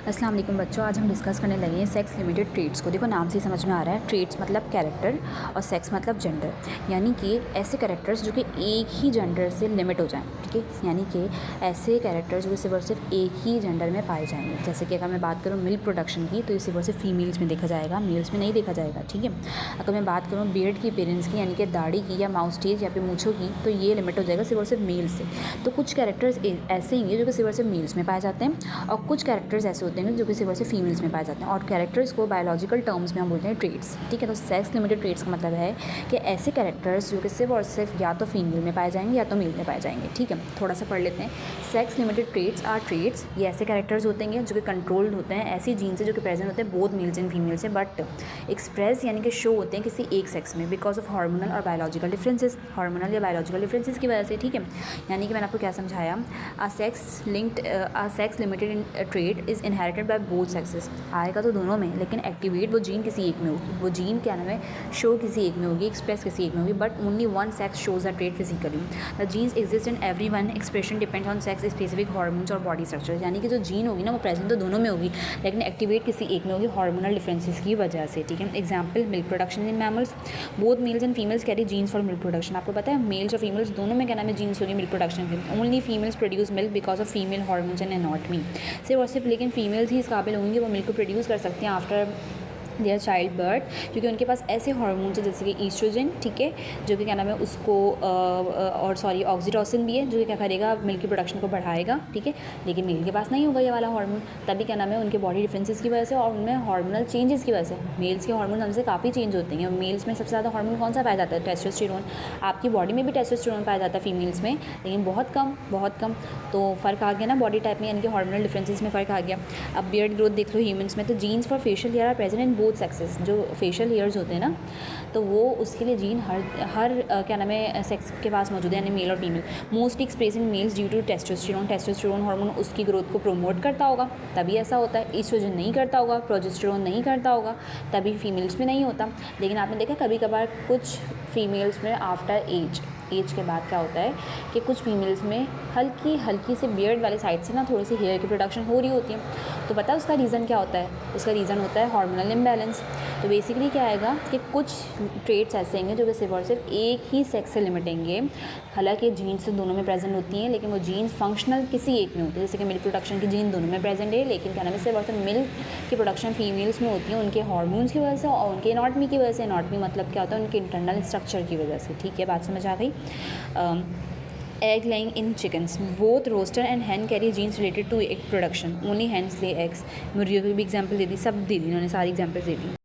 अस्सलाम वालेकुम बच्चों, आज हम डिस्कस करने लगे हैं सेक्स लिमिटेड ट्रेड्स को। देखो नाम से ही समझ में आ रहा है, ट्रेड्स मतलब कैरेक्टर और सेक्स मतलब जेंडर, यानी कि ऐसे कैरेक्टर्स जो कि एक ही जेंडर से लिमिट हो जाएं। ठीक है, यानी कि ऐसे कैरेक्टर्स जो कि सिर्फ और सिर्फ एक ही जेंडर में पाए जाएंगे। जैसे कि अगर मैं बात करूँ मिल्क प्रोडक्शन की, तो ये सिर्फ और सिर्फ फीमेल्स में देखा जाएगा, मेल्स में नहीं देखा जाएगा। ठीक है, अगर मैं बात करूँ बियर्ड की अपीयरेंस की, यानी कि दाढ़ी की या माउस्टेज या फिर मूँछों की, तो ये लिमिट हो जाएगा सिर्फ और सिर्फ मेल से। तो कुछ कैरेक्टर्स ऐसे ही हैं जो कि सिर्फ और सिर्फ मेल्स में पाए जाते हैं, और कुछ कैरेक्टर्स ऐसे होते हैं जो कि सिर्फ और सिर्फ फीमेल्स में पाए जाते हैं। और कैरेक्टर्स को बायोलॉजिकल टर्म्स में हम बोलते हैं ट्रेड्स। ठीक है, तो सेक्स लिमिटेड ट्रेड्स का मतलब है कि ऐसे कैरेक्टर्स जो कि सिर्फ और सिर्फ या तो फीमेल में पाए जाएंगे या तो मेल में पाए जाएंगे। ठीक है, थोड़ा सा पढ़ लेते हैं। Sex limited traits are traits, ये ऐसे कैरेक्टर्स होते हैं जो कि कंट्रोल्ड होते हैं, ऐसी जीन से जो कि प्रेजेंट होते हैं बोथ मेल्स एंड फीमेल से, बट एक्सप्रेस यानी कि शो होते हैं किसी एक सेक्स में बिकॉज ऑफ हार्मोनल और बायोलॉजिकल डिफरेंसेस, हार्मोनल या बायोलॉजिकल डिफरेंसेस की वजह से। ठीक है, यानी कि मैंने आपको क्या समझाया, a sex limited trait is inherited by both sexes. आएगा तो दोनों में, लेकिन एक्टिवेट वो जीन किसी एक में होगी, वो जीन क्या नाम है, शो किसी एक में होगी, एक्सप्रेस किसी एक में होगी, but only one sex shows a trait physically. The genes exist in every one, expression depends on sex specific hormones और बॉडी स्ट्रक्चर। यानी कि जो जीन होगी ना वो प्रेजेंट तो दोनों में होगी, लेकिन एक्टिवेट किसी एक में होगी हार्मोनल डिफरेंसेस की वजह से। ठीक है, example milk production in mammals, both males and females carry genes for milk production. आपको पता है मेल्स और फीमेल्स दोनों में क्या नाम है जीन्स होगी मिल्क प्रोडक्शन के। Only females produce milk because of female hormones and anatomy. सिर्फ और सिर्फ लेकिन फीमेल्स ही इस काबिल होंगी वो मिल्क को प्रोड्यूस कर सकती हैं आफ्टर देयर चाइल्ड बर्थ, क्योंकि उनके पास ऐसे हार्मोन्स हैं जैसे कि ईस्ट्रोजन, ठीक है, जो कि क्या नाम है उसको और सॉरी ऑक्सीटोसिन भी है जो कि क्या करेगा मिल्क की प्रोडक्शन को बढ़ाएगा। ठीक है, लेकिन मेल के पास नहीं होगा ये वाला हार्मोन, तभी क्या नाम है उनके बॉडी डिफरेंसेस की वजह से और उनमें हार्मोनल चेंजेस की वजह से। मेल्स के हार्मोन हमसे काफ़ी चेंज होते हैं। मेल्स में सबसे ज़्यादा हार्मोन कौन सा पाया जाता है, टेस्टोस्टेरोन। आपकी बॉडी में भी टेस्टोस्टेरोन पाया जाता है फीमेल्स में, लेकिन बहुत कम बहुत कम। तो फ़र्क आ गया ना बॉडी टाइप में, यानी कि हार्मोनल डिफरेंसेस में फ़र्क आ गया। अब बियर्ड ग्रोथ देख लो ह्यूमंस में, तो genes for facial hair are present in both sexes. जो फेशियल हेयर्स होते हैं ना, तो वो उसके लिए जीन हर क्या नाम है सेक्स के पास मौजूद है, यानी मेल और female. Mostly express in males due to testosterone hormone उसकी ग्रोथ को प्रोमोट करता होगा, तभी ऐसा होता है। ईस्ट्रोजन नहीं करता होगा, प्रोजेस्टेरोन नहीं करता होगा, तभी फीमेल्स में नहीं होता। लेकिन आपने देखा कभी कभार कुछ फीमेल्स में आफ्टर एज के बाद क्या होता है कि कुछ फीमेल्स में हल्की से बियर्ड वाले साइड से ना थोड़ी सी हेयर की प्रोडक्शन हो रही होती है। तो पता है उसका रीज़न क्या होता है, उसका रीज़न होता है हार्मोनल इम्बैलेंस। तो बेसिकली क्या आएगा कि कुछ ट्रेट्स ऐसे होंगे जो कि सिर्फ और सिर्फ एक ही सेक्स से लिमिटेंगे, हालांकि जीन्स दोनों में प्रेजेंट होती हैं, लेकिन वो जीन्स फंक्शनल किसी एक में होती है। जैसे कि मिल्क प्रोडक्शन की जीन दोनों में प्रेजेंट है, लेकिन क्या नाम है सिर्फ और सिर्फ मिल्क की प्रोडक्शन फीमेल्स में होती है उनके हार्मोन्स की वजह से और उनके एनाटॉमी की वजह से। एनाटॉमी मतलब क्या होता है, उनके इंटरनल स्ट्रक्चर की वजह से। ठीक है, बात समझ आ गई। Egg laying in chickens, both rooster and hen carry genes related to egg production, only hens lay eggs. मुर्गियों की भी एग्जाम्पल दे दी, सब दे दी, उन्होंने सारी एग्जाम्पल्स दे दी।